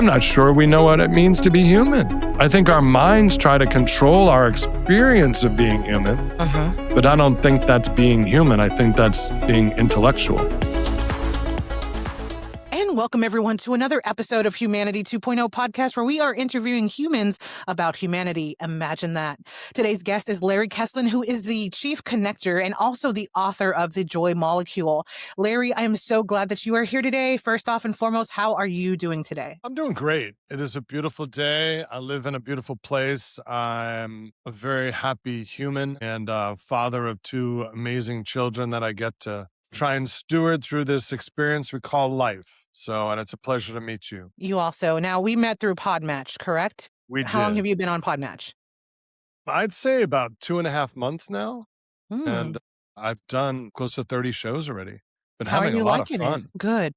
I'm not sure we know what it means to be human. I think our minds try to control our experience of being human, but I don't think that's being human. I think that's being intellectual. Welcome, everyone, to another episode of Humanity 2.0 podcast, where we are interviewing humans about humanity. Imagine that. Today's guest is Larry Kesslin, who is the chief connector and also the author of The Joy Molecule. Larry, I am so glad that you are here today. First off and foremost, how are you doing today? I'm doing great. It is a beautiful day. I live in a beautiful place. I'm a very happy human and a father of two amazing children that I get to try and steward through this experience we call life. And it's a pleasure to meet you. You also. Now, we met through Podmatch, correct? We did. How long have you been on Podmatch? I'd say about 2.5 months now. And I've done close to 30 shows already. Been having a lot of fun. Good.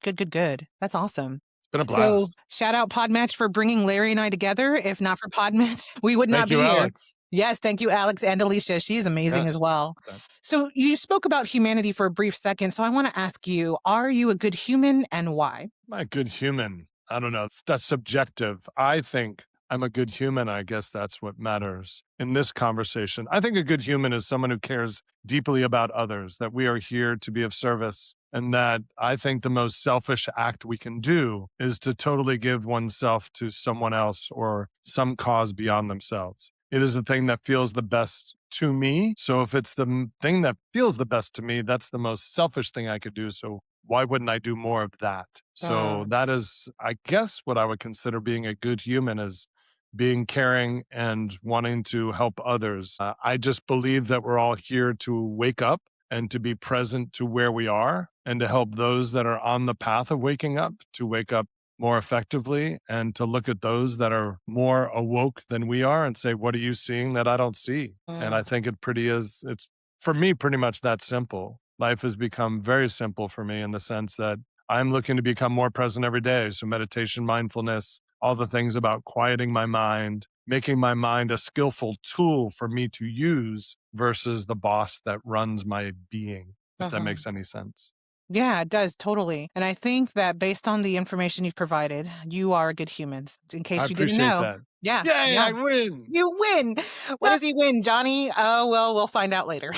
That's awesome. It's been a blast. So shout out Podmatch for bringing Larry and I together. If not for Podmatch, we would not be here. Alex. Yes, thank you, Alex, and Alicia. She's amazing as well. Okay. So you spoke about humanity for a brief second. So I want to ask you, are you a good human and why? Am I a good human? I don't know. That's subjective. I think I'm a good human. I guess that's what matters in this conversation. I think a good human is someone who cares deeply about others, that we are here to be of service. And that I think the most selfish act we can do is to totally give oneself to someone else or some cause beyond themselves. It is the thing that feels the best to me. So if it's the thing that feels the best to me, that's the most selfish thing I could do. So why wouldn't I do more of that? So that is, I guess, what I would consider being a good human is being caring and wanting to help others. I just believe that we're all here to wake up and to be present to where we are and to help those that are on the path of waking up to wake up more effectively and to look at those that are more awoke than we are and say, what are you seeing that I don't see? And I think it's for me pretty much that simple. Life has become very simple for me in the sense that I'm looking to become more present every day. So meditation, mindfulness, all the things about quieting my mind, making my mind a skillful tool for me to use versus the boss that runs my being, if that makes any sense. Yeah, it does. Totally. And I think that based on the information you've provided, you are a good human. In case you didn't know. That. Yeah. Yay, yeah. I win. You win. What does he win, Johnny? Oh, well, we'll find out later.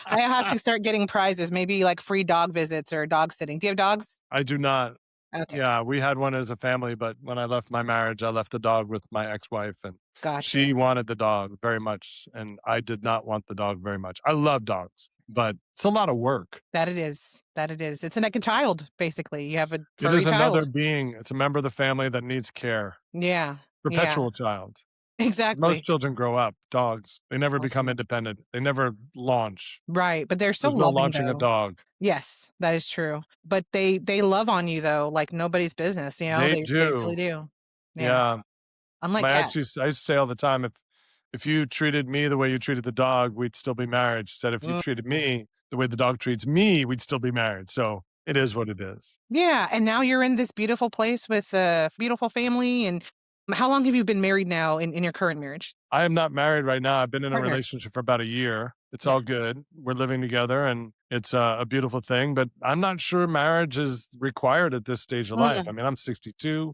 I have to start getting prizes, maybe like free dog visits or dog sitting. Do you have dogs? I do not. Okay. Yeah, we had one as a family, but when I left my marriage, I left the dog with my ex-wife and she wanted the dog very much. And I did not want the dog very much. I love dogs, but it's a lot of work. That it is. It's like a child, basically. You have a furry It is child. another being. It's a member of the family that needs care. Yeah. Perpetual child. Exactly. Most children grow up. Dogs, they never become independent. They never launch. Right, but they're so There's no loving, launching though. a dog. Yes, that is true. But they love on you, though, like nobody's business. You know, They they really do. Yeah. Unlike My cats. ex I used to say all the time, if you treated me the way you treated the dog, we'd still be married. She said, if you treated me the way the dog treats me, we'd still be married. So it is what it is. Yeah, and now you're in this beautiful place with a beautiful family. And how long have you been married now in your current marriage? I am not married right now. I've been in a relationship for about a year. It's all good. We're living together and it's a beautiful thing, but I'm not sure marriage is required at this stage of life. I mean, I'm 62.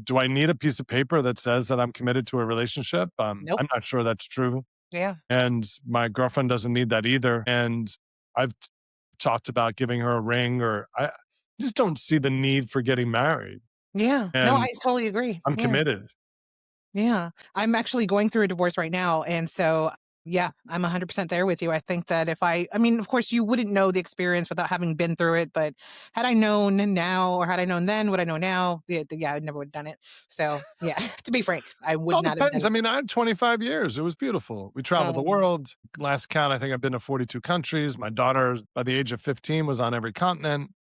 Do I need a piece of paper that says that I'm committed to a relationship? Nope. I'm not sure that's true. Yeah. And my girlfriend doesn't need that either. And I've talked about giving her a ring I just don't see the need for getting married. Yeah. And no, I totally agree. I'm committed. Yeah. I'm actually going through a divorce right now. And so, yeah, I'm 100% there with you. I think that I mean, of course, you wouldn't know the experience without having been through it. But had I known now or had I known then what I know now, yeah, I never would have done it. So, yeah, to be frank, I would not have done it. I mean, I had 25 years. It was beautiful. We traveled the world. Last count, I think I've been to 42 countries. My daughter, by the age of 15, was on every continent.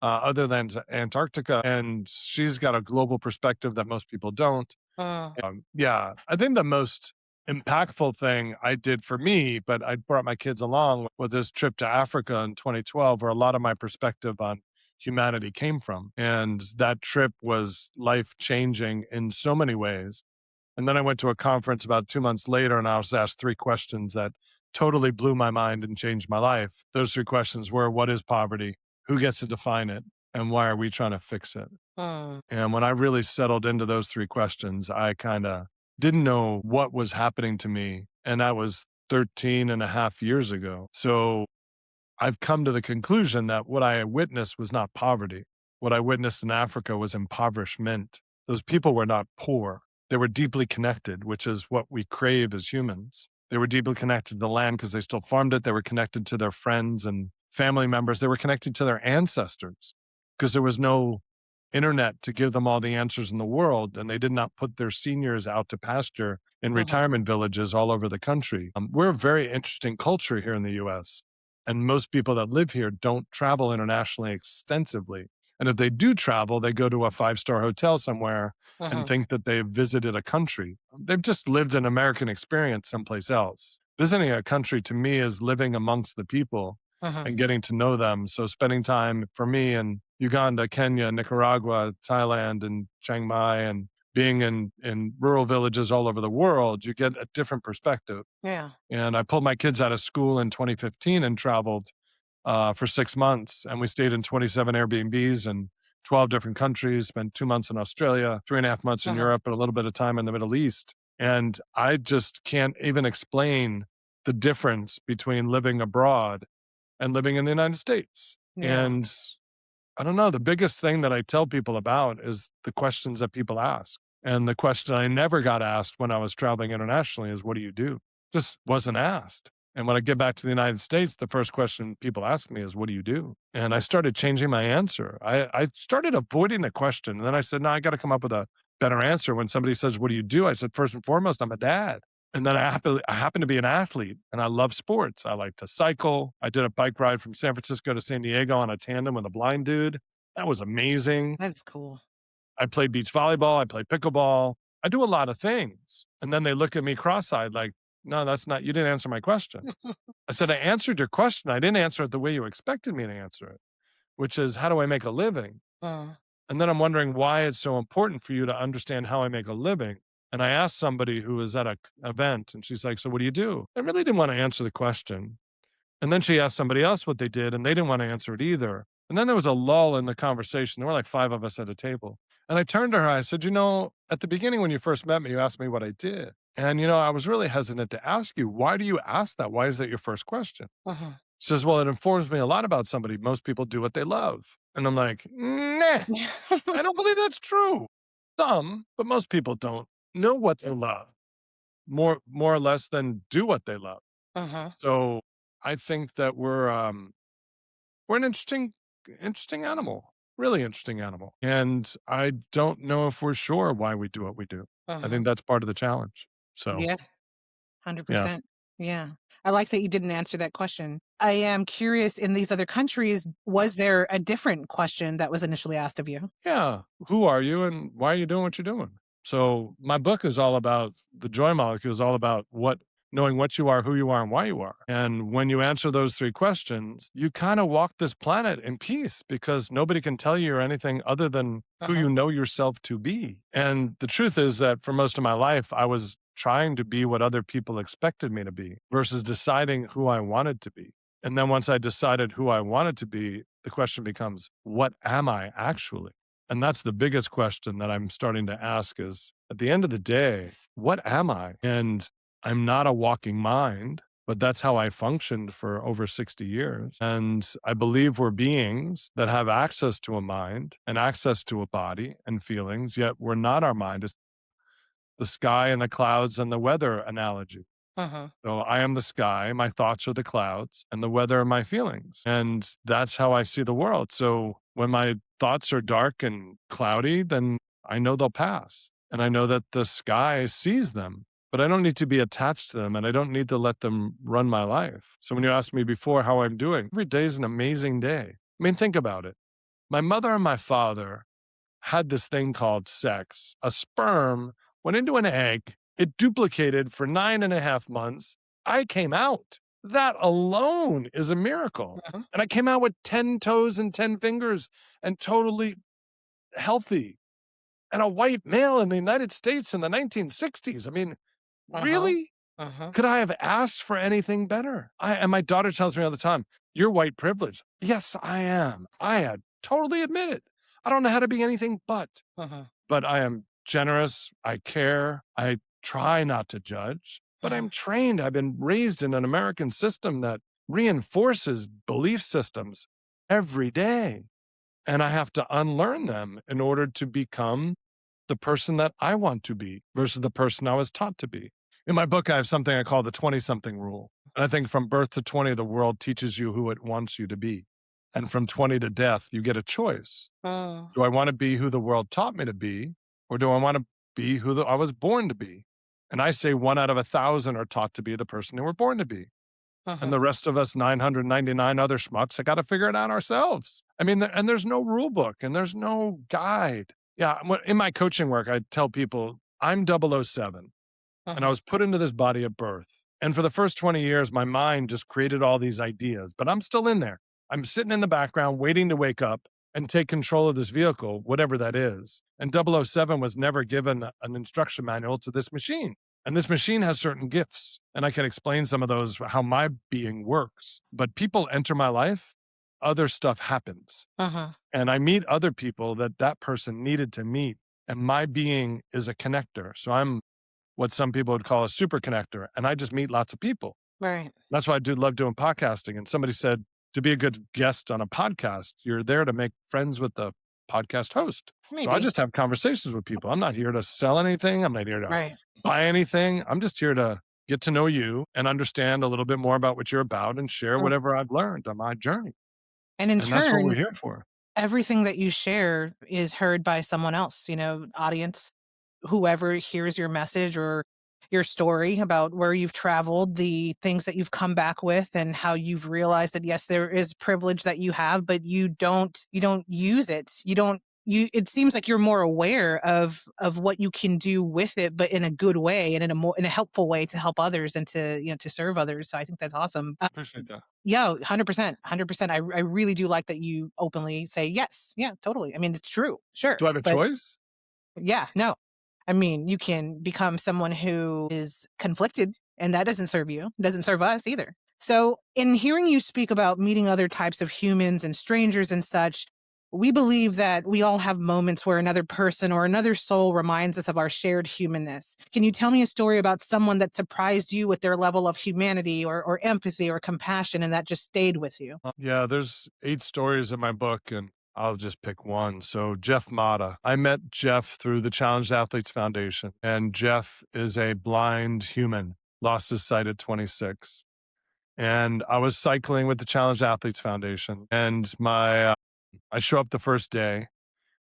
Other than Antarctica. And she's got a global perspective that most people don't. Yeah, I think the most impactful thing I did for me, but I brought my kids along with this trip to Africa in 2012, where a lot of my perspective on humanity came from. And that trip was life-changing in so many ways. And then I went to a conference about 2 months later and I was asked 3 questions that totally blew my mind and changed my life. Those 3 questions were, what is poverty? Who gets to define it? and why are we trying to fix it? Mm. And when I really settled into those 3 questions, I kinda didn't know what was happening to me, and that was 13 and a half years ago. So, I've come to the conclusion that what I witnessed was not poverty. What I witnessed in Africa was impoverishment. Those people were not poor. They were deeply connected, which is what we crave as humans. They were deeply connected to the land because they still farmed it. They were connected to their friends and family members. They were connected to their ancestors because there was no internet to give them all the answers in the world. And they did not put their seniors out to pasture in Mhm. retirement villages all over the country. We're a very interesting culture here in the US. And most people that live here don't travel internationally extensively. And if they do travel, they go to a 5-star hotel somewhere and Mhm. think that they've visited a country. They've just lived an American experience someplace else. Visiting a country to me is living amongst the people Mhm. and getting to know them. So spending time for me in Uganda, Kenya, Nicaragua, Thailand, and Chiang Mai, and being in rural villages all over the world, you get a different perspective. Yeah. And I pulled my kids out of school in 2015 and traveled for 6 months. And we stayed in 27 Airbnbs in 12 different countries, spent 2 months in Australia, 3.5 months in Mhm. Europe, and a little bit of time in the Middle East. And I just can't even explain the difference between living abroad and living in the United States. Yeah. And I don't know. The biggest thing that I tell people about is the questions that people ask. And the question I never got asked when I was traveling internationally is, what do you do? Just wasn't asked. And when I get back to the United States, the first question people ask me is, what do you do? And I started changing my answer. I started avoiding the question. And then I said, no, I got to come up with a better answer. When somebody says, what do you do? I said, first and foremost, I'm a dad. And then I happen to be an athlete and I love sports. I like to cycle. I did a bike ride from San Francisco to San Diego on a tandem with a blind dude. That was amazing. That's cool. I played beach volleyball. I played pickleball. I do a lot of things. And then they look at me cross eyed like, no, that's not, you didn't answer my question. I said, I answered your question. I didn't answer it the way you expected me to answer it, which is, how do I make a living? Mm. And then I'm wondering why it's so important for you to understand how I make a living. And I asked somebody who was at a event and she's like, so what do you do? I really didn't want to answer the question. And then she asked somebody else what they did and they didn't want to answer it either. And then there was a lull in the conversation. There were like 5 of us at a table. And I turned to her. I said, at the beginning when you first met me, you asked me what I did. And, I was really hesitant to ask you, why do you ask that? Why is that your first question? Mhm. She says, well, it informs me a lot about somebody. Most people do what they love. And I'm like, nah, I don't believe that's true. Some, but most people don't know what they love more or less than do what they love. Mhm. So I think that we're an interesting animal, really interesting animal. And I don't know if we're sure why we do what we do. I think Mhm. that's part of the challenge. So Yeah. yeah. 100%. Yeah. I like that you didn't answer that question. I am curious, in these other countries, was there a different question that was initially asked of you? Yeah. Who are you and why are you doing what you're doing? So my book is all about the joy molecule is all about knowing what you are, who you are, and why you are. And when you answer those 3 questions, you kind of walk this planet in peace because nobody can tell you anything other than who Uh-huh. you know yourself to be. And the truth is that for most of my life, I was trying to be what other people expected me to be versus deciding who I wanted to be. And then once I decided who I wanted to be, the question becomes, what am I actually? And that's the biggest question that I'm starting to ask is at the end of the day, what am I? And I'm not a walking mind, but that's how I functioned for over 60 years. And I believe we're beings that have access to a mind and access to a body and feelings, yet we're not our mind. It's the sky and the clouds and the weather analogy. Uh-huh. So I am the sky, my thoughts are the clouds, and the weather are my feelings. And that's how I see the world. So when my thoughts are dark and cloudy, then I know they'll pass. And I know that the sky sees them, but I don't need to be attached to them and I don't need to let them run my life. So when you asked me before how I'm doing, every day is an amazing day. I mean, think about it. My mother and my father had this thing called sex. A sperm went into an egg, it duplicated for 9.5 months. I came out. That alone is a miracle. Uh-huh. And I came out with 10 toes and 10 fingers and totally healthy and a white male in the United States in the 1960s. I mean, Uh-huh. really? Uh-huh. Could I have asked for anything better? And my daughter tells me all the time, you're white privileged. Yes, I am. I had totally admit it. I don't know how to be anything but I am generous. I care. I try not to judge, but I'm trained. I've been raised in an American system that reinforces belief systems every day. And I have to unlearn them in order to become the person that I want to be versus the person I was taught to be. In my book, I have something I call the 20-something rule. And I think from birth to 20, the world teaches you who it wants you to be. And from 20 to death, you get a choice. Do I want to be who the world taught me to be, or do I want to be who I was born to be? And I say 1 out of 1,000 are taught to be the person they were born to be. And the rest of us 999 other schmucks, I got to figure it out ourselves. I mean, and there's no rule book and there's no guide. Yeah, in my coaching work, I tell people I'm 007 and I was put into this body at birth. And for the first 20 years, my mind just created all these ideas, but I'm still in there. I'm sitting in the background waiting to wake up and take control of this vehicle, whatever that is. And 007 was never given an instruction manual to this machine. And this machine has certain gifts. And I can explain some of those, how my being works. But people enter my life, other stuff happens. And I meet other people that person needed to meet. And my being is a connector. So I'm what some people would call a super connector. And I just meet lots of people. Right. That's why I do love doing podcasting. And somebody said, to be a good guest on a podcast, you're there to make friends with the podcast host. Maybe. So I just have conversations with people. I'm not here to sell anything. I'm not here to buy anything. I'm just here to get to know you and understand a little bit more about what you're about and share whatever I've learned on my journey. And in that's what we're turn, here for. everything that you share is heard by someone else, audience, whoever hears your message or your story about where you've traveled, the things that you've come back with, and how you've realized that, yes, there is privilege that you have, but you don't use it. It seems like you're more aware of what you can do with it, but in a good way and in a helpful way to help others and to serve others. So I think that's awesome. Appreciate that. Yeah, 100%, 100%. I really do like that you openly say yes. Yeah, totally. I mean, it's true. Sure. Do I have a choice? Yeah, no. I mean, you can become someone who is conflicted, and that doesn't serve you, doesn't serve us either. So, in hearing you speak about meeting other types of humans and strangers and such, we believe that we all have moments where another person or another soul reminds us of our shared humanness. Can you tell me a story about someone that surprised you with their level of humanity or empathy or compassion, and that just stayed with you? Yeah, there's 8 stories in my book, and I'll just pick one. So Jeff Mata. I met Jeff through the Challenged Athletes Foundation, and Jeff is a blind human, lost his sight at 26. And I was cycling with the Challenged Athletes Foundation, and I show up the first day,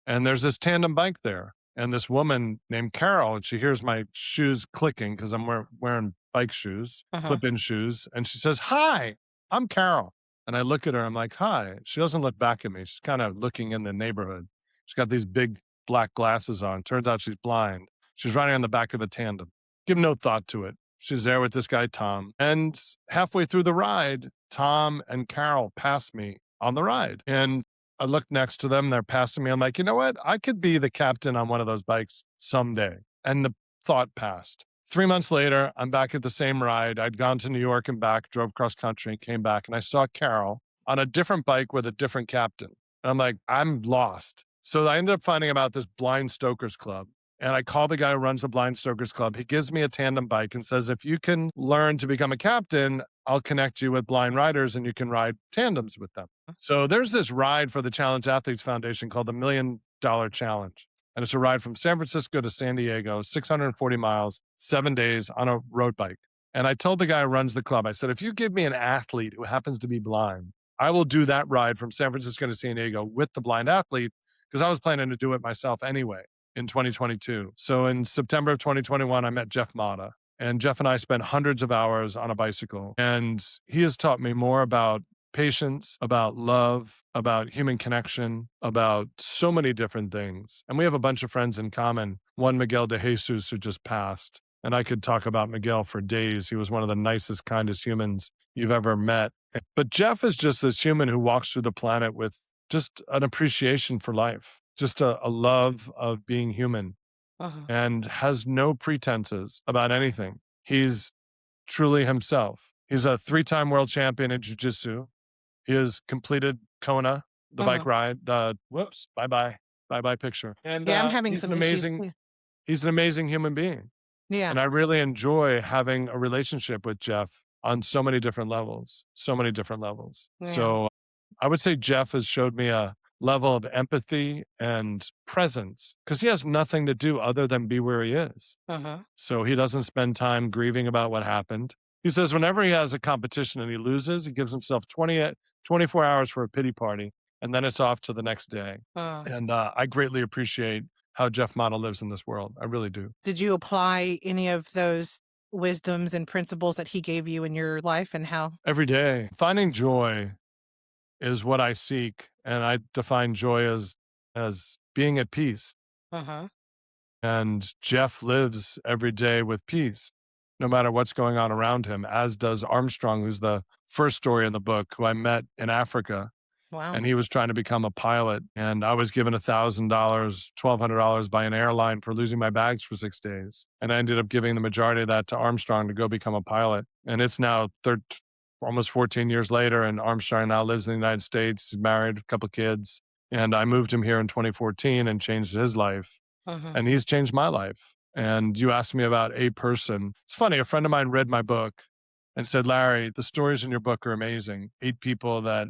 and there's this tandem bike there, and this woman named Carol, and she hears my shoes clicking because I'm wearing bike shoes, clip-in shoes, and she says, "Hi, I'm Carol." And I look at her, I'm like, "Hi." She doesn't look back at me. She's kind of looking in the neighborhood. She's got these big black glasses on. Turns out she's blind. She's riding on the back of a tandem. Give no thought to it. She's there with this guy, Tom. And halfway through the ride, Tom and Carol pass me on the ride. And I look next to them. They're passing me. I'm like, you know what? I could be the captain on one of those bikes someday. And the thought passed. 3 months later, I'm back at the same ride. I'd gone to New York and back, drove cross country, came back, and I saw Carol on a different bike with a different captain. And I'm like, I'm lost. So I ended up finding about this Blind Stokers Club. And I call the guy who runs the Blind Stokers Club. He gives me a tandem bike and says, if you can learn to become a captain, I'll connect you with blind riders and you can ride tandems with them. So there's this ride for the Challenged Athletes Foundation called the $1 Million Challenge. And it's a ride from San Francisco to San Diego, 640 miles, 7 days on a road bike. And I told the guy who runs the club, I said, if you give me an athlete who happens to be blind, I will do that ride from San Francisco to San Diego with the blind athlete, because I was planning to do it myself anyway in 2022. So in September of 2021, I met Jeff Mata. And Jeff and I spent hundreds of hours on a bicycle. And he has taught me more about patience, about love, about human connection, about so many different things. And we have a bunch of friends in common. One, Miguel de Jesus, who just passed. And I could talk about Miguel for days. He was one of the nicest, kindest humans you've ever met. But Jeff is just this human who walks through the planet with just an appreciation for life, just a love of being human, and has no pretenses about anything. He's truly himself. He's a 3-time world champion in jiu-jitsu. He has completed Kona, the bike Mhm. ride, the whoops, bye-bye picture. And, Yeah, I'm having he's an some issues amazing too. he's an amazing human being. Yeah. And I really enjoy having a relationship with Jeff on so many different levels, so many different levels. Yeah. So I would say Jeff has showed me a level of empathy and presence because he has nothing to do other than be where he is. Mhm. So he doesn't spend time grieving about what happened. He says whenever he has a competition and he loses, he gives himself 24 hours for a pity party, and then it's off to the next day. Uh, And I greatly appreciate how Jeff Model lives in this world. I really do. did you apply any of those wisdoms and principles that he gave you in your life and how? Every day, finding joy is what I seek, and I define joy as being at peace. Uh-huh. And Jeff lives every day with peace, no matter what's going on around him, as does Armstrong, who's the first story in the book, who I met in Africa. Wow. And he was trying to become a pilot. And I was given $1,000, $1,200 by an airline for losing my bags for 6 days. And I ended up giving the majority of that to Armstrong to go become a pilot. And it's now almost 14 years later. And Armstrong now lives in the United States. He's married, a couple kids. And I moved him here in 2014 and changed his life. Uh-huh. And he's changed my life. And you asked me about a person. It's funny, a friend of mine read my book and said, Larry, the stories in your book are amazing. 8 people that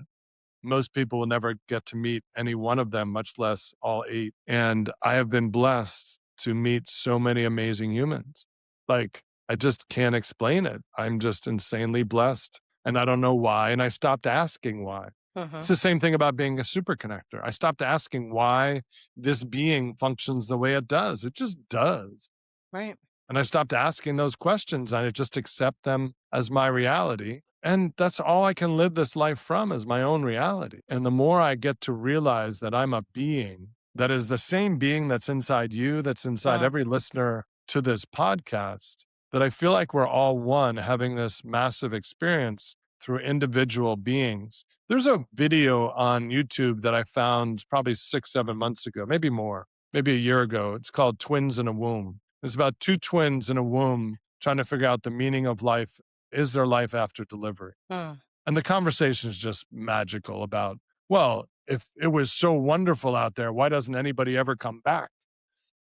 most people will never get to meet any one of them, much less all 8. And I have been blessed to meet so many amazing humans. Like, I just can't explain it. I'm just insanely blessed. And I don't know why. And I stopped asking why. It's Uh-huh. the same thing about being a super connector. I stopped asking why this being functions the way it does. It just does. Right. And I stopped asking those questions and I just accept them as my reality. And that's all I can live this life from is my own reality. And the more I get to realize that I'm a being that is the same being that's inside you, that's inside Uh, every listener to this podcast, that I feel like we're all one having this massive experience through individual beings. There's a video on YouTube that I found probably 6, 7 months ago, maybe more, maybe a year ago. It's called Twins in a Womb. It's about 2 twins in a womb trying to figure out the meaning of life. Is there life after delivery? uh, And the conversation is just magical about, well, if it was so wonderful out there, why doesn't anybody ever come back?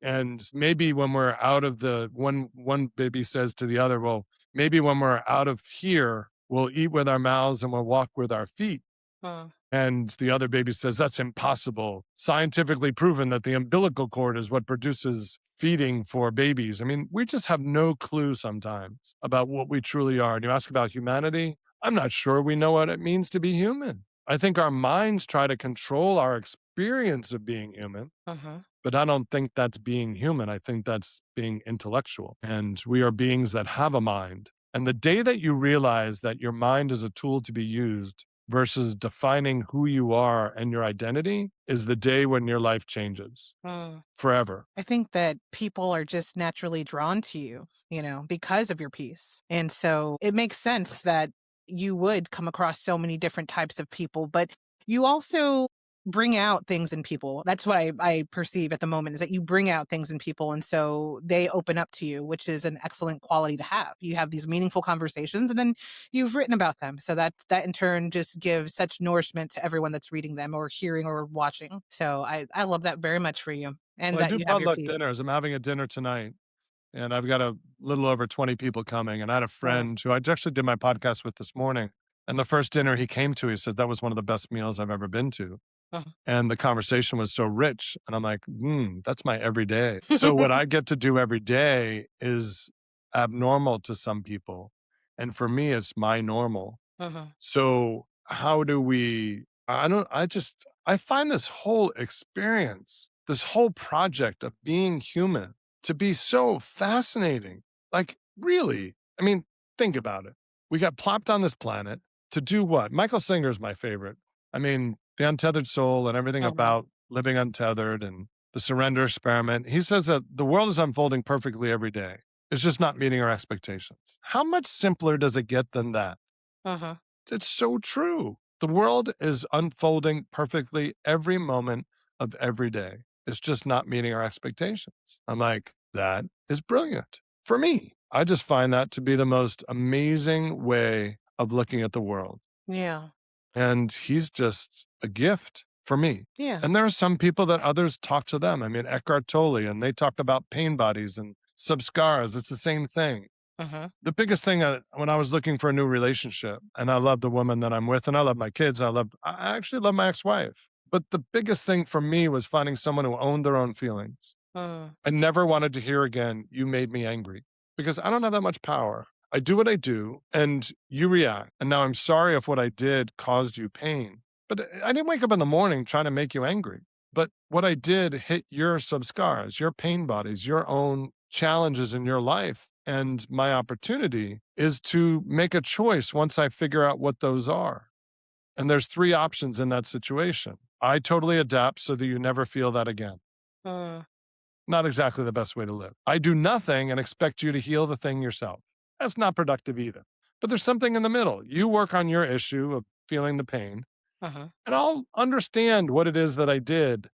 And maybe when we're out of the one baby says to the other, well, maybe when we're out of here, we'll eat with our mouths and we'll walk with our feet. uh, And the other baby says, that's impossible. Scientifically proven that the umbilical cord is what produces feeding for babies. I mean, we just have no clue sometimes about what we truly are. And you ask about humanity, I'm not sure we know what it means to be human. I think our minds try to control our experience of being human, uh-huh. but I don't think that's being human. I think that's being intellectual. And we are beings that have a mind. And the day that you realize that your mind is a tool to be used versus defining who you are and your identity is the day when your life changes Uh. forever. I think that people are just naturally drawn to you, because of your peace. And so it makes sense that you would come across so many different types of people, but you also bring out things in people. That's what I perceive at the moment is that you bring out things in people. And so they open up to you, which is an excellent quality to have. You have these meaningful conversations and then you've written about them. So that in turn just gives such nourishment to everyone that's reading them or hearing or watching. So I love that very much for you and Well, I that do you have your potluck peace. dinners. I'm having a dinner tonight and I've got a little over 20 people coming. And I had a Wow. friend who I actually did my podcast with this morning. And the first dinner he came to, he said, that was one of the best meals I've ever been to. Uh-huh. And the conversation was so rich. And I'm like, that's my everyday. So what I get to do every day is abnormal to some people. And for me, it's my normal. Uh-huh. So how do we, I find this whole experience, this whole project of being human to be so fascinating. Like, really, I mean, think about it. We got plopped on this planet to do what? Michael Singer's my favorite. I mean, the untethered soul and everything Uh-huh. about living untethered and the surrender experiment. He says that the world is unfolding perfectly every day. It's just not meeting our expectations. How much simpler does it get than that? Uh-huh. It's so true. The world is unfolding perfectly every moment of every day. It's just not meeting our expectations. I'm like, that is brilliant for me. I just find that to be the most amazing way of looking at the world. Yeah. And he's just a gift for me. Yeah. And there are some people that others talk to them. I mean, Eckhart Tolle, and they talk about pain bodies and subscars. It's the same thing. Mhm. The biggest thing when I was looking for a new relationship, and I love the woman that I'm with, and I love my kids, I actually love my ex-wife. But the biggest thing for me was finding someone who owned their own feelings. Mm. I never wanted to hear again, "You made me angry," because I don't have that much power. I do what I do, and you react. And now I'm sorry if what I did caused you pain. But I didn't wake up in the morning trying to make you angry. But what I did hit your subscars, your pain bodies, your own challenges in your life. And my opportunity is to make a choice once I figure out what those are. And there's three options in that situation. I totally adapt so that you never feel that again. Mm. Not exactly the best way to live. I do nothing and expect you to heal the thing yourself. That's not productive either. But there's something in the middle. You work on your issue of feeling the pain, Mhm. and I'll understand what it is that I did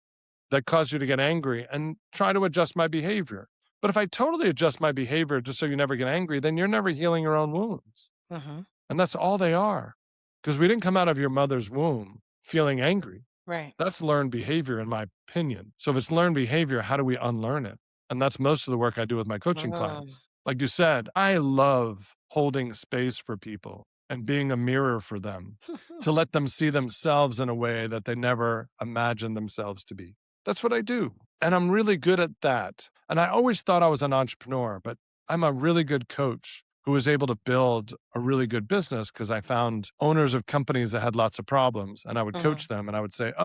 that caused you to get angry and try to adjust my behavior. But if I totally adjust my behavior just so you never get angry, then you're never healing your own wounds. Mhm. And that's all they are. Because we didn't come out of your mother's womb feeling angry. Right. That's learned behavior, in my opinion. So if it's learned behavior, how do we unlearn it? And that's most of the work I do with my coaching Mm. clients. Like you said, I love holding space for people and being a mirror for them to let them see themselves in a way that they never imagined themselves to be. That's what I do. And I'm really good at that. And I always thought I was an entrepreneur, but I'm a really good coach who was able to build a really good business because I found owners of companies that had lots of problems, and I would Mhm. coach them and I would say, "Oh,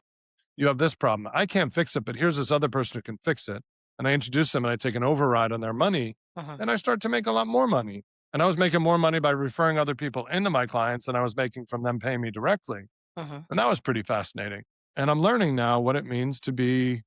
you have this problem. I can't fix it, but here's this other person who can fix it." And I introduce them and I take an override on their money, Mhm. and I start to make a lot more money. And I was making more money by referring other people into my clients than I was making from them paying me directly. Mhm. And that was pretty fascinating. And I'm learning now what it means to be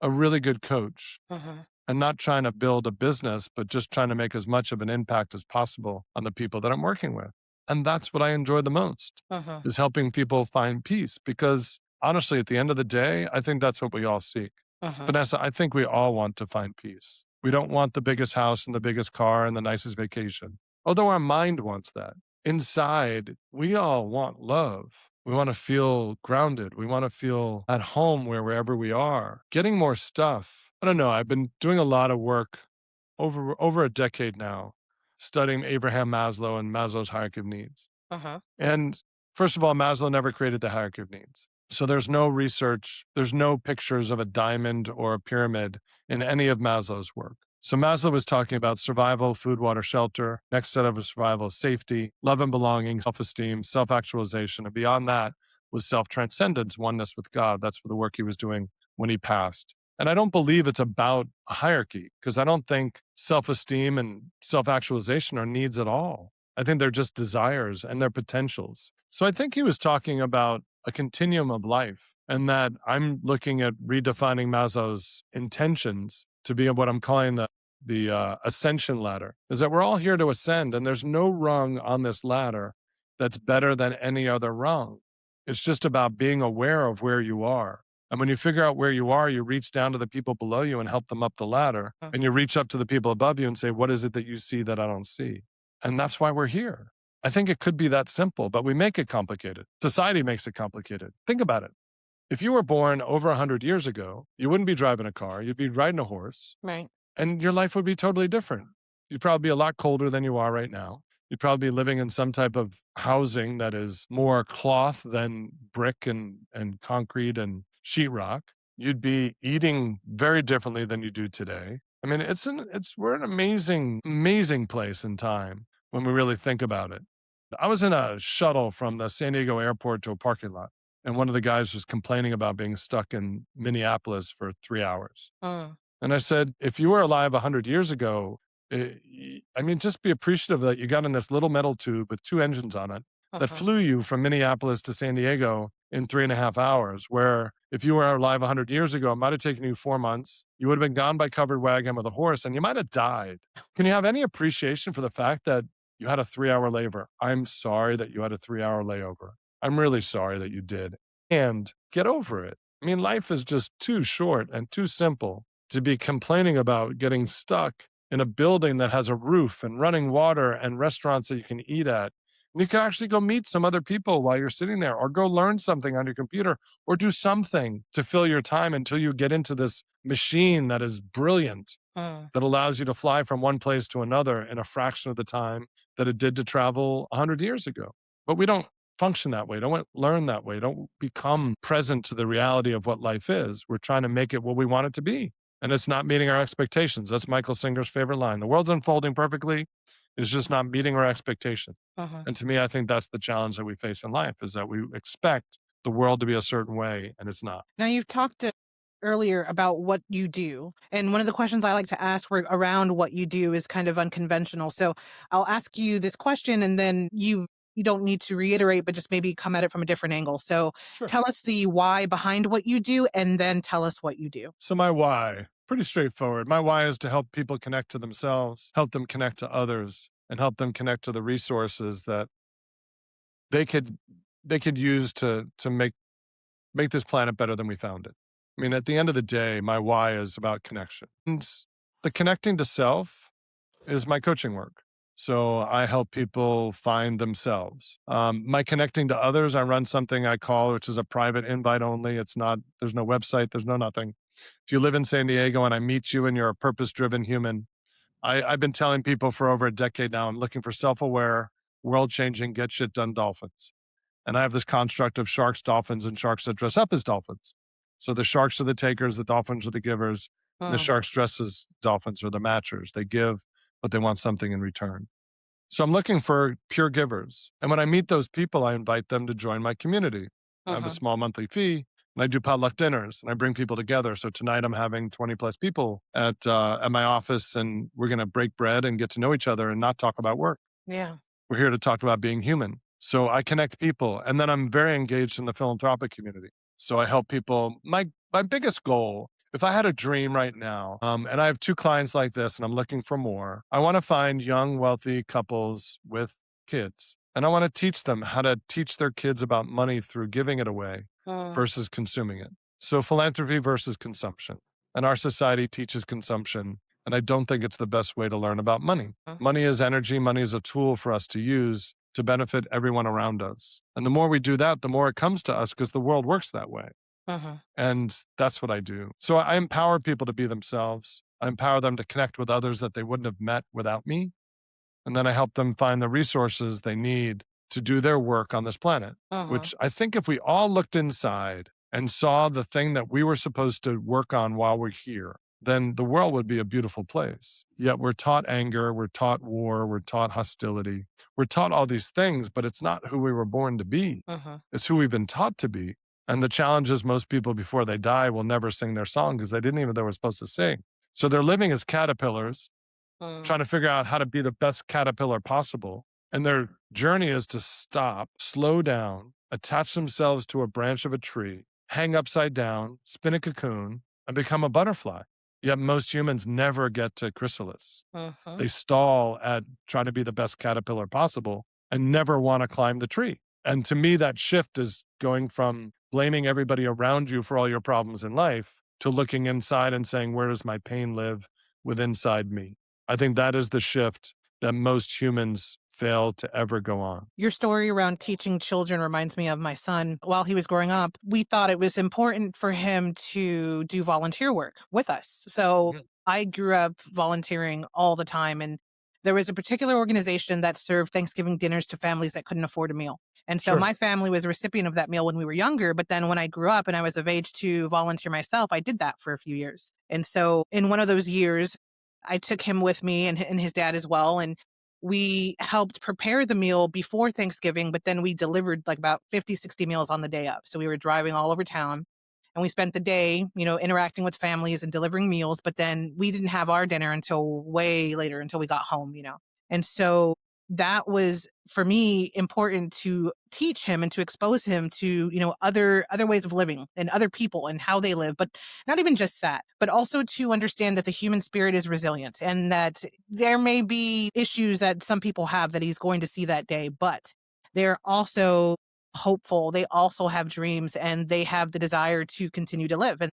a really good coach Mhm. and not trying to build a business, but just trying to make as much of an impact as possible on the people that I'm working with. And that's what I enjoy the most Mhm. is helping people find peace because honestly, at the end of the day, I think that's what we all seek. Mhm. Vanessa, I think we all want to find peace. We don't want the biggest house and the biggest car and the nicest vacation, although our mind wants that. Inside, we all want love. We want to feel grounded. We want to feel at home wherever we are. Getting more stuff. I don't know. I've been doing a lot of work over a decade now, studying Abraham Maslow and Maslow's hierarchy of needs. Mhm. And first of all, Maslow never created the hierarchy of needs. So there's no research, there's no pictures of a diamond or a pyramid in any of Maslow's work. So Maslow was talking about survival, food, water, shelter. Next set of survival, safety, love and belonging, self-esteem, self-actualization. And beyond that was self-transcendence, oneness with God. That's the work he was doing when he passed. And I don't believe it's about a hierarchy because I don't think self-esteem and self-actualization are needs at all. I think they're just desires and their potentials. So I think he was talking about a continuum of life and that I'm looking at redefining Maslow's intentions to be what I'm calling the ascension ladder is that we're all here to ascend and there's no rung on this ladder that's better than any other rung. It's just about being aware of where you are. And when you figure out where you are, you reach down to the people below you and help them up the ladder. Mhm. And you reach up to the people above you and say, what is it that you see that I don't see? And that's why we're here. I think it could be that simple, but we make it complicated. Society makes it complicated. Think about it. If you were born over 100 years ago, you wouldn't be driving a car, you'd be riding a horse, Right. and your life would be totally different. You'd probably be a lot colder than you are right now. You'd probably be living in some type of housing that is more cloth than brick and concrete and sheetrock. You'd be eating very differently than you do today. I mean, we're an amazing place in time when we really think about it. I was in a shuttle from the San Diego airport to a parking lot, and one of the guys was complaining about being stuck in Minneapolis for 3 hours. Mm. And I said, if you were alive 100 years ago, I mean, just be appreciative that you got in this little metal tube with two engines on it that Mhm. flew you from Minneapolis to San Diego in 3.5 hours. Where if you were alive 100 years ago, it might have taken you 4 months. You would have been gone by covered wagon with a horse and you might have died. Can you have any appreciation for the fact that you had a 3 hour layover? I'm sorry that you had a 3 hour layover. I'm really sorry that you did. And get over it. I mean, life is just too short and too simple to be complaining about getting stuck in a building that has a roof and running water and restaurants that you can eat at You can actually go meet some other people while you're sitting there, or go learn something on your computer, or do something to fill your time until you get into this machine that is brilliant, Mm. that allows you to fly from one place to another in a fraction of the time that it did to travel 100 years ago. But we don't function that way. Don't learn that way. Don't become present to the reality of what life is. We're trying to make it what we want it to be. And it's not meeting our expectations. That's Michael Singer's favorite line. The world's unfolding perfectly. It's just not meeting our expectations. Mhm. And to me, I think that's the challenge that we face in life, is that we expect the world to be a certain way and it's not. Now, you've talked earlier about what you do. And one of the questions I like to ask around what you do is kind of unconventional. So I'll ask you this question and then you don't need to reiterate, but just maybe come at it from a different angle. So Sure. tell us the why behind what you do and then tell us what you do. So my why, pretty straightforward. My why is to help people connect to themselves, help them connect to others, and help them connect to the resources that they could they could use to make this planet better than we found it. I mean, at the end of the day, my why is about connection. And the connecting to self is my coaching work. So I help people find themselves. My connecting to others, I run something I call, which is a private invite only. It's not, there's no website, there's no nothing. If you live in San Diego and I meet you and you're a purpose driven human, I've been telling people for over a decade now, I'm looking for self aware, world changing, get shit done dolphins. And I have this construct of sharks, dolphins, and sharks that dress up as dolphins. So the sharks are the takers, the dolphins are the givers, and the Mm. sharks dress as dolphins are the matchers. They give, but they want something in return. So I'm looking for pure givers. And when I meet those people, I invite them to join my community. I have a Mhm. small monthly fee and I do potluck dinners and I bring people together. So tonight I'm having 20 plus people at my office, and we're going to break bread and get to know each other and not talk about work. Yeah. We're here to talk about being human. So I connect people. And then I'm very engaged in the philanthropic community. So I help people. My biggest goal, if I had a dream right now, and I have two clients like this and I'm looking for more, I want to find young, wealthy couples with kids. And I want to teach them how to teach their kids about money through giving it away Mm. versus consuming it. So philanthropy versus consumption. And our society teaches consumption. And I don't think it's the best way to learn about money. Mm. Money is energy. Money is a tool for us to use to benefit everyone around us. And the more we do that, the more it comes to us, because the world works that way. Mhm. And that's what I do. So I empower people to be themselves. I empower them to connect with others that they wouldn't have met without me. And then I help them find the resources they need to do their work on this planet, Mhm. which I think if we all looked inside and saw the thing that we were supposed to work on while we're here, then the world would be a beautiful place. Yet we're taught anger, we're taught war, we're taught hostility, we're taught all these things, but it's not who we were born to be. Mhm. It's who we've been taught to be. And the challenge is most people before they die will never sing their song because they didn't even know they were supposed to sing. So they're living as caterpillars, Mm. trying to figure out how to be the best caterpillar possible. And their journey is to stop, slow down, attach themselves to a branch of a tree, hang upside down, spin a cocoon, and become a butterfly. Yet most humans never get to chrysalis. Mhm. They stall at trying to be the best caterpillar possible and never want to climb the tree. And to me, that shift is going from blaming everybody around you for all your problems in life to looking inside and saying, where does my pain live with inside me? I think that is the shift that most humans fail to ever go on. Your story around teaching children reminds me of my son. While he was growing up, we thought it was important for him to do volunteer work with us. So Mhm. I grew up volunteering all the time. And there was a particular organization that served Thanksgiving dinners to families that couldn't afford a meal. And so Sure. my family was a recipient of that meal when we were younger. But then when I grew up and I was of age to volunteer myself, I did that for a few years. And so in one of those years, I took him with me and his dad as well. And we helped prepare the meal before Thanksgiving, but then we delivered like about 50, 60 meals on the day of. So we were driving all over town and we spent the day, interacting with families and delivering meals, but then we didn't have our dinner until way later, until we got home. And so that was for me important to teach him and to expose him to, other ways of living and other people and how they live, but not even just that, but also to understand that the human spirit is resilient and that there may be issues that some people have that he's going to see that day, but they're also hopeful. They also have dreams and they have the desire to continue to live. And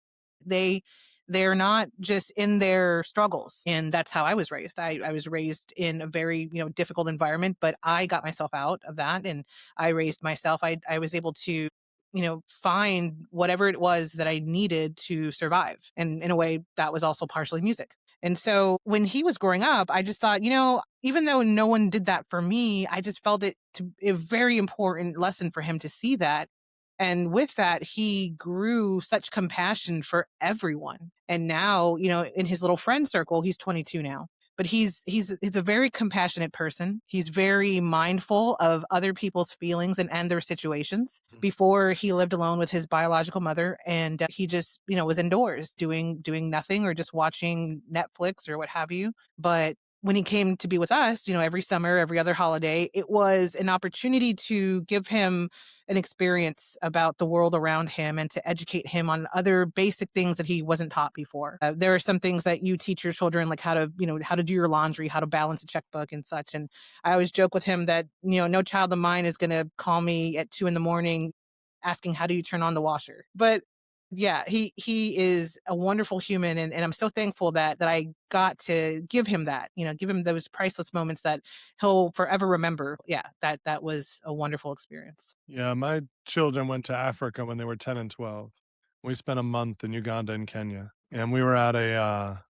they they're not just in their struggles. And that's how I was raised. I was raised in a very, difficult environment, but I got myself out of that and I raised myself. I was able to, find whatever it was that I needed to survive. And in a way, that was also partially music. And so when he was growing up, I just thought, even though no one did that for me, I just felt it to a very important lesson for him to see that. And with that, he grew such compassion for everyone. And now, in his little friend circle, he's 22 now. But he's a very compassionate person. He's very mindful of other people's feelings and their situations. Before he lived alone with his biological mother, and he just was indoors doing nothing or just watching Netflix or what have you. But when he came to be with us, every summer, every other holiday, it was an opportunity to give him an experience about the world around him and to educate him on other basic things that he wasn't taught before. There are some things that you teach your children, like how to do your laundry, how to balance a checkbook and such. And I always joke with him that, no child of mine is going to call me at 2 a.m. asking, how do you turn on the washer? But yeah, he is a wonderful human, and I'm so thankful that I got to give him that, give him those priceless moments that he'll forever remember. Yeah, that was a wonderful experience. Yeah, my children went to Africa when they were 10 and 12. We spent a month in Uganda and Kenya, and we were at a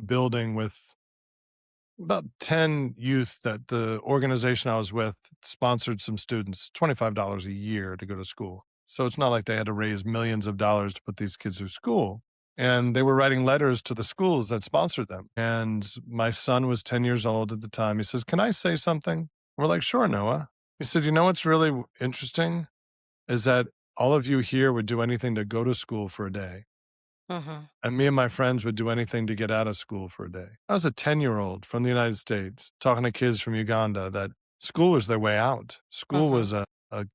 building with about 10 youth that the organization I was with sponsored some students, $25 a year to go to school. So it's not like they had to raise millions of dollars to put these kids through school. And they were writing letters to the schools that sponsored them. And my son was 10 years old at the time. He says, "Can I say something?" We're like, "Sure, Noah." He said, "You know what's really interesting is that all of you here would do anything to go to school for a day. Hmm. And me and my friends would do anything to get out of school for a day." I was a 10-year-old from the United States talking to kids from Uganda that school was their way out. School Hmm. was a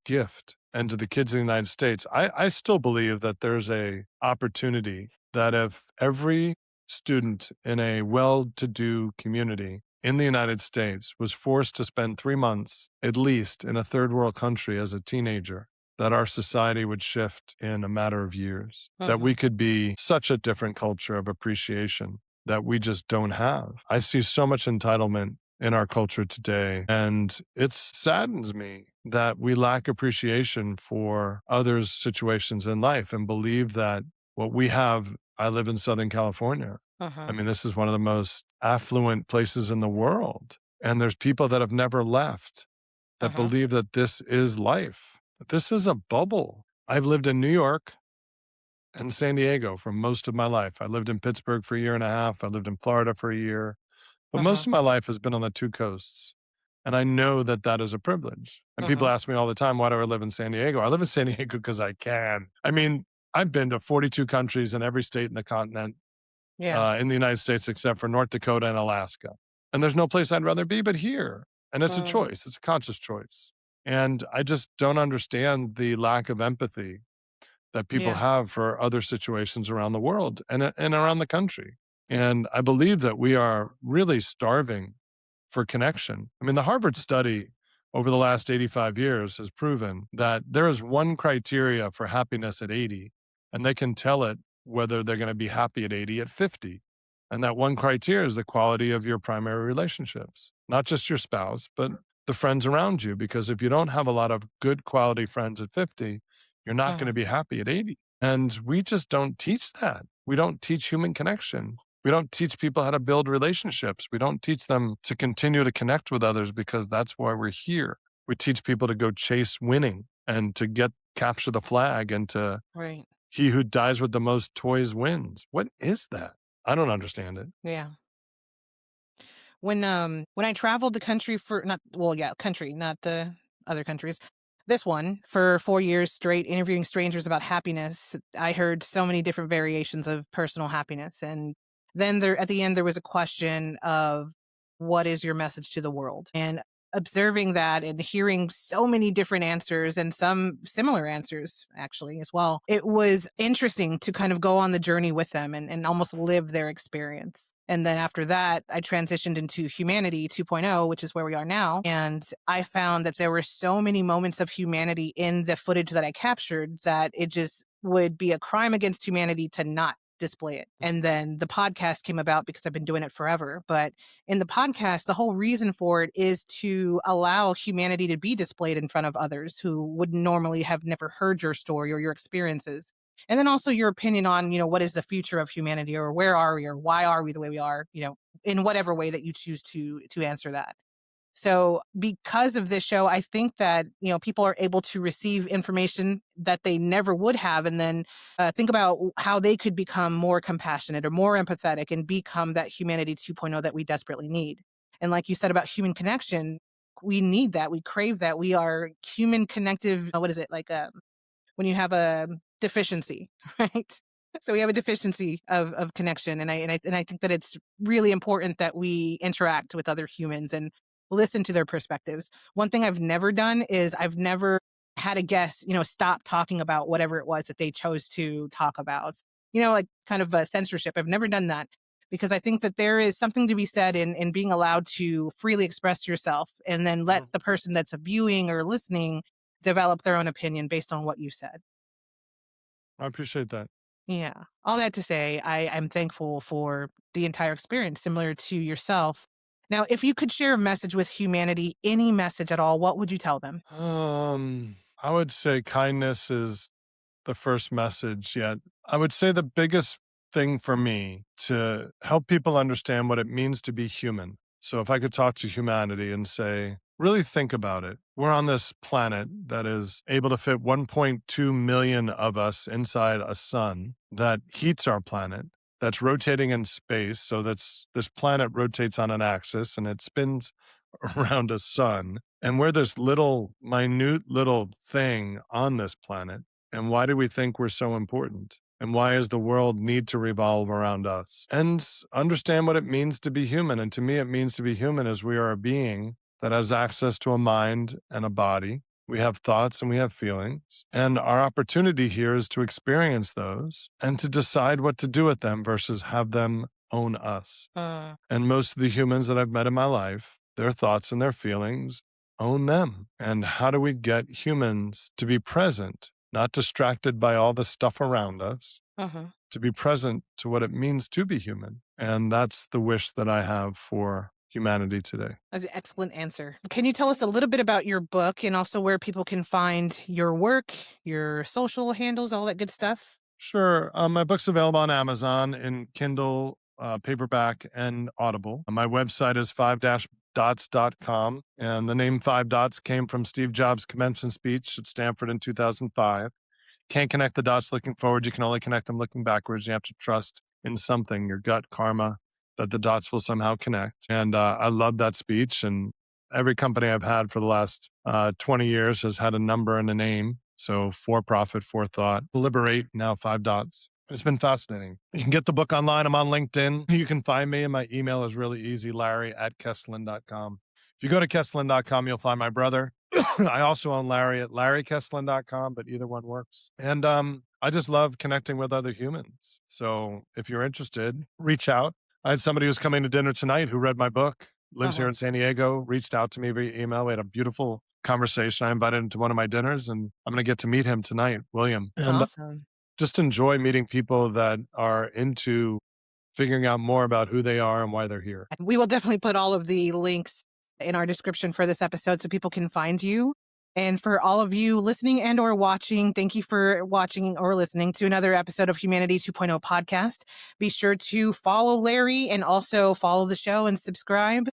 gift. And to the kids in the United States, I still believe that there's a opportunity that if every student in a well-to-do community in the United States was forced to spend 3 months at least in a third world country as a teenager, that our society would shift in a matter of years, that Hmm. we could be such a different culture of appreciation that we just don't have. I see so much entitlement in our culture today, and it saddens me that we lack appreciation for others' situations in life and believe that what we have. I live in Southern California. I Hmm. mean, this is one of the most affluent places in the world. And there's people that have never left that Hmm. believe that this is life. This is a bubble. I've lived in New York and San Diego for most of my life. I lived in Pittsburgh for a year and a half. I lived in Florida for a year, but most Hmm. of my life has been on the two coasts. And I know that that is a privilege. And people Hmm. ask me all the time, why do I live in San Diego? I live in San Diego because I can. I mean, I've been to 42 countries in every state in the continent, Yeah. in the United States, except for North Dakota and Alaska. And there's no place I'd rather be but here. And it's a Mm. choice, it's a conscious choice. And I just don't understand the lack of empathy that people Yeah. have for other situations around the world and around the country. And I believe that we are really starving for connection. I mean, the Harvard study over the last 85 years has proven that there is one criteria for happiness at 80, and they can tell it whether they're going to be happy at 80 at 50. And that one criteria is the quality of your primary relationships, not just your spouse, but the friends around you. Because if you don't have a lot of good quality friends at 50, you're not going to Hmm. be happy at 80. And we just don't teach that. We don't teach human connection. We don't teach people how to build relationships. We don't teach them to continue to connect with others because that's why we're here. We teach people to go chase winning and to capture the flag and to Right. he who dies with the most toys wins. What is that? I don't understand it. Yeah. When I traveled the country for not well, yeah, country, not the other countries. This one for 4 years straight interviewing strangers about happiness, I heard so many different variations of personal happiness. And then there at the end there was a question of what is your message to the world? And observing that and hearing so many different answers and some similar answers actually as well. It was interesting to kind of go on the journey with them and almost live their experience. And then after that, I transitioned into Humanity 2.0, which is where we are now. And I found that there were so many moments of humanity in the footage that I captured that it just would be a crime against humanity to not display it. And then the podcast came about because I've been doing it forever. But in the podcast, the whole reason for it is to allow humanity to be displayed in front of others who would normally have never heard your story or your experiences. And then also your opinion on, what is the future of humanity, or where are we, or why are we the way we are, in whatever way that you choose to answer that. So because of this show, I think that, people are able to receive information that they never would have, and then think about how they could become more compassionate or more empathetic and become that humanity 2.0 that we desperately need. And like you said about human connection, we need that. We crave that. We are human connective. What is it? Like when you have a deficiency, right? So we have a deficiency of connection. And I think that it's really important that we interact with other humans and listen to their perspectives. One thing I've never done is I've never had a guest, stop talking about whatever it was that they chose to talk about. Like kind of a censorship. I've never done that because I think that there is something to be said in being allowed to freely express yourself and then let the person that's viewing or listening develop their own opinion based on what you said. I appreciate that. Yeah. All that to say, I'm thankful for the entire experience, similar to yourself. Now, if you could share a message with humanity, any message at all, what would you tell them? I would say kindness is the first message yet. I would say the biggest thing for me to help people understand what it means to be human. So if I could talk to humanity and say, really think about it. We're on this planet that is able to fit 1.2 million of us inside a sun that heats our planet, that's rotating in space. So this planet rotates on an axis and it spins around a sun. And we're this minute little thing on this planet. And why do we think we're so important? And why does the world need to revolve around us? And understand what it means to be human. And to me, it means to be human as we are a being that has access to a mind and a body. We have thoughts and we have feelings. And our opportunity here is to experience those and to decide what to do with them versus have them own us. And most of the humans that I've met in my life, their thoughts and their feelings own them. And how do we get humans to be present, not distracted by all the stuff around us, to be present to what it means to be human? And that's the wish that I have for humanity today. That's an excellent answer. Can you tell us a little bit about your book and also where people can find your work, your social handles, all that good stuff? Sure. My book's available on Amazon in Kindle, paperback, and Audible. My website is 5-dots.com. And the name 5 Dots came from Steve Jobs' commencement speech at Stanford in 2005. Can't connect the dots looking forward. You can only connect them looking backwards. You have to trust in something, your gut, karma, that the dots will somehow connect. And I love that speech. And every company I've had for the last 20 years has had a number and a name. So for profit, for thought, liberate, now 5 Dots. It's been fascinating. You can get the book online. I'm on LinkedIn. You can find me, and my email is really easy, Larry@Kesslin.com. If you go to Kesslin.com, you'll find my brother. I also own Larry at LarryKesslin.com, but either one works. And I just love connecting with other humans. So if you're interested, reach out. I had somebody who's coming to dinner tonight who read my book, lives here in San Diego, reached out to me via email. We had a beautiful conversation. I invited him to one of my dinners, and I'm going to get to meet him tonight, William. And Awesome. just enjoy meeting people that are into figuring out more about who they are and why they're here. We will definitely put all of the links in our description for this episode so people can find you. And for all of you listening and or watching, thank you for watching or listening to another episode of Humanity 2.0 podcast. Be sure to follow Larry and also follow the show and subscribe.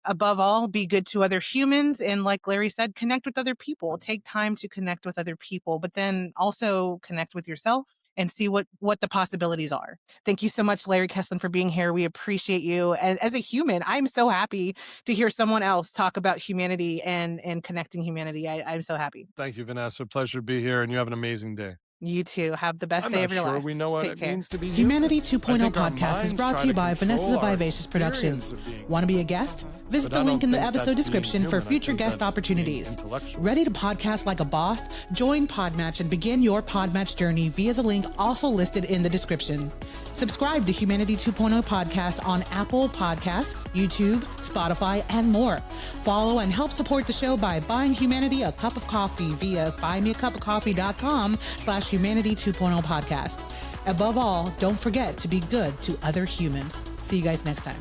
Above all, be good to other humans. And like Larry said, connect with other people. Take time to connect with other people, but then also connect with yourself and see what the possibilities are. Thank you so much, Larry Kesslin, for being here. We appreciate you. And as a human, I'm so happy to hear someone else talk about humanity and connecting humanity. I'm so happy. Thank you, Vanessa. Pleasure to be here, and you have an amazing day. You too. Have the best I'm day not of your sure life. we know what Take it care. means to be Humanity human. 2.0 podcast is brought to you by Vanessa the Vivacious Productions. Want to be a guest? Visit the link in the episode description for future guest opportunities. Ready to podcast like a boss? Join Podmatch and begin your Podmatch journey via the link also listed in the description. Subscribe to Humanity 2.0 podcast on Apple Podcasts, YouTube, Spotify, and more. Follow and help support the show by buying humanity a cup of coffee via buymeacupofcoffee.com/humanity 2.0 podcast. Above all, don't forget to be good to other humans. See you guys next time.